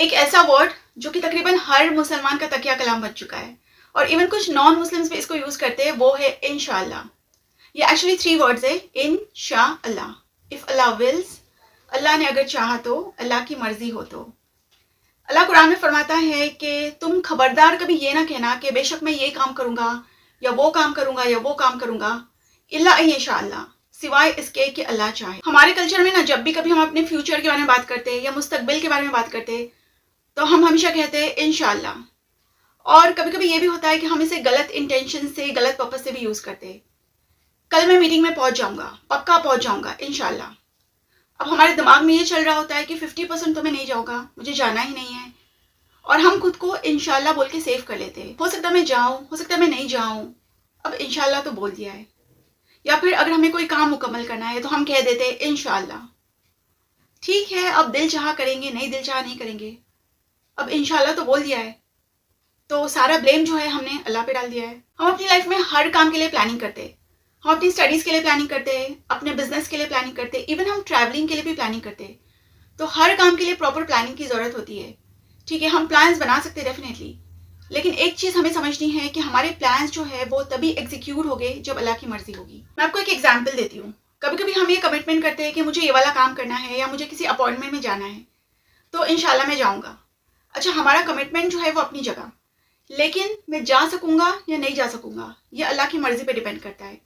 ایک ایسا ورڈ جو کہ تقریباً ہر مسلمان کا تکیہ کلام بن چکا ہے اور ایون کچھ نان مسلمس بھی اس کو یوز کرتے ہیں، وہ ہے انشاءاللہ. یہ ایکچولی 3 ورڈز ہے، انشاءاللہ. اف اللہ ولز، اللہ نے اگر چاہا تو، اللہ کی مرضی ہو تو. اللہ قرآن میں فرماتا ہے کہ تم خبردار کبھی یہ نہ کہنا کہ بے شک میں یہ کام کروں گا یا وہ کام کروں گا یا وہ کام کروں گا، الا ان یشاء اللہ، سوائے اس کے کہ اللہ چاہے. ہمارے کلچر میں نا جب بھی کبھی ہم اپنے فیوچر کے بارے میں بات کرتے ہیں یا مستقبل کے بارے میں بات کرتے ہیں تو ہم ہمیشہ کہتے ہیں انشاءاللہ. اور کبھی کبھی یہ بھی ہوتا ہے کہ ہم اسے غلط انٹینشن سے، غلط پرپس سے بھی یوز کرتے ہیں. کل میں میٹنگ میں پہنچ جاؤں گا، پکا پہنچ جاؤں گا انشاءاللہ. اب ہمارے دماغ میں یہ چل رہا ہوتا ہے کہ 50% تو میں نہیں جاؤں گا، مجھے جانا ہی نہیں ہے، اور ہم خود کو انشاءاللہ بول کے سیو کر لیتے ہیں. ہو سکتا ہے میں جاؤں، ہو سکتا ہے میں نہیں جاؤں، اب انشاءاللہ تو بول دیا ہے. یا پھر اگر ہمیں کوئی کام مکمل کرنا ہے تو ہم کہہ دیتے ہیں انشاءاللہ. ٹھیک ہے، اب دل چاہا کریں گے، نہیں دل چاہا نہیں کریں گے، اب انشاءاللہ تو بول دیا ہے. تو سارا بلیم جو ہے ہم نے اللہ پہ ڈال دیا ہے. ہم اپنی لائف میں ہر کام کے لیے پلاننگ کرتے ہیں. ہم اپنی اسٹڈیز کے لیے پلاننگ کرتے ہیں، اپنے بزنس کے لیے پلاننگ کرتے ہیں، ایون ہم ٹریولنگ کے لیے بھی پلاننگ کرتے ہیں. تو ہر کام کے لیے پراپر پلاننگ کی ضرورت ہوتی ہے. ٹھیک ہے، ہم پلانز بنا سکتے ہیں ڈیفینیٹلی، لیکن ایک چیز ہمیں سمجھنی ہے کہ ہمارے پلانز جو ہے وہ تبھی ایگزیکیوٹ ہوگے جب اللہ کی مرضی ہوگی. میں آپ کو ایک ایگزامپل دیتی ہوں. کبھی کبھی ہم یہ کمٹمنٹ کرتے ہیں کہ مجھے یہ والا کام کرنا ہے یا مجھے کسی اپوائنٹمنٹ میں جانا ہے تو انشاءاللہ میں جاؤں گا. اچھا، ہمارا کمٹمنٹ جو ہے وہ اپنی جگہ، لیکن میں جا سکوں گا یا نہیں جا سکوں گا یہ اللہ کی مرضی پہ ڈیپینڈ کرتا ہے.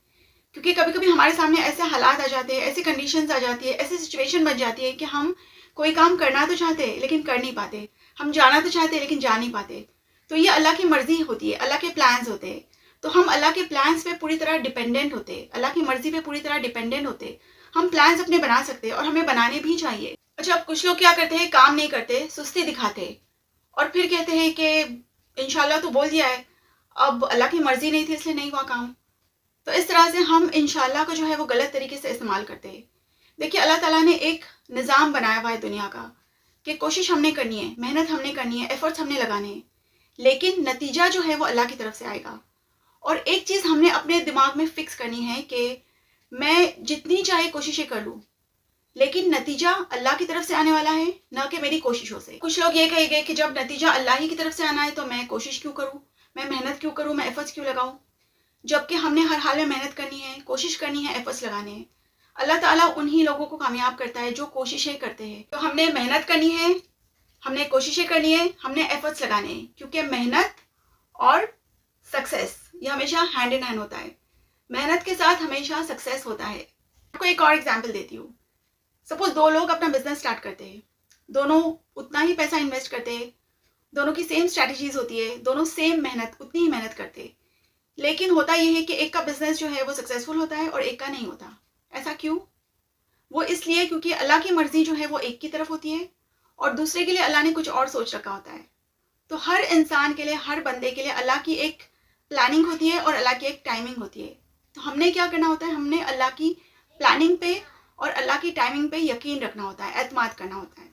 کیونکہ کبھی کبھی ہمارے سامنے ایسے حالات آ جاتے ہیں، ایسی کنڈیشنز آ جاتی ہے، ایسی سچویشن بن جاتی ہے کہ ہم کوئی کام کرنا تو چاہتے ہیں لیکن کر نہیں پاتے، ہم جانا تو چاہتے ہیں لیکن جا نہیں پاتے. تو یہ اللہ کی مرضی ہوتی ہے، اللہ کے پلانز ہوتے ہیں. تو ہم اللہ کے پلانز پہ پوری طرح ڈیپینڈنٹ ہوتے، اللہ کی مرضی پہ پوری طرح ڈیپینڈنٹ ہوتے. ہم پلانز اپنے بنا سکتے اور ہمیں بنانے بھی چاہیے. اچھا، اب کچھ لوگ کیا کرتے ہیں، کام نہیں کرتے، سستی دکھاتے اور پھر کہتے ہیں کہ انشاءاللہ تو بول دیا ہے، اب اللہ کی مرضی نہیں تھی اس لیے نہیں ہوا کام. تو اس طرح سے ہم انشاءاللہ کو جو ہے وہ غلط طریقے سے استعمال کرتے ہیں. دیکھیے، اللہ تعالیٰ نے ایک نظام بنایا ہوا ہے دنیا کا کہ کوشش ہم نے کرنی ہے، محنت ہم نے کرنی ہے، ایفرٹس ہم نے لگانے ہیں، لیکن نتیجہ جو ہے وہ اللہ کی طرف سے آئے گا. اور ایک چیز ہم نے اپنے دماغ میں فکس کرنی ہے کہ میں جتنی چاہے کوششیں کر لوں، لیکن نتیجہ اللہ کی طرف سے آنے والا ہے، نہ کہ میری کوششوں سے. کچھ لوگ یہ کہیں گے کہ جب نتیجہ اللہ ہی کی طرف سے آنا ہے تو میں کوشش کیوں کروں، میں محنت کیوں کروں، میں ایفرٹس کیوں لگاؤں. جبکہ ہم نے ہر حال میں محنت کرنی ہے، کوشش کرنی ہے، ایفرٹس لگانے ہیں. اللہ تعالیٰ انہی لوگوں کو کامیاب کرتا ہے جو کوششیں کرتے ہیں. تو ہم نے محنت کرنی ہے، ہم نے کوششیں کرنی ہے، ہم نے ایفرٹس لگانے ہیں، کیونکہ محنت اور سکسیس یہ ہمیشہ ہینڈ ان ہینڈ ہوتا ہے. محنت کے ساتھ ہمیشہ سکسیس ہوتا ہے. آپ کو ایک اور ایگزامپل دیتی ہوں. سپوز 2 لوگ اپنا بزنس اسٹارٹ کرتے ہیں، دونوں اتنا ہی پیسہ انویسٹ کرتے ہیں، دونوں کی سیم اسٹریٹجیز ہوتی ہے، دونوں سیم محنت، اتنی ہی محنت کرتے ہیں، لیکن ہوتا یہ ہے کہ ایک کا بزنس جو ہے وہ سکسیزفل ہوتا ہے اور ایک کا نہیں ہوتا. ایسا کیوں؟ وہ اس لیے کیونکہ اللہ کی مرضی جو ہے وہ ایک کی طرف ہوتی ہے اور دوسرے کے لیے اللہ نے کچھ اور سوچ رکھا ہوتا ہے. تو ہر انسان کے لیے، ہر بندے کے لیے اللہ کی ایک پلاننگ ہوتی ہے اور اللہ کی ایک ٹائمنگ ہوتی ہے. تو ہم نے کیا کرنا ہوتا ہے، ہم نے اللہ کی پلاننگ پہ اور اللہ کی ٹائمنگ پہ یقین رکھنا ہوتا ہے، اعتماد کرنا ہوتا ہے.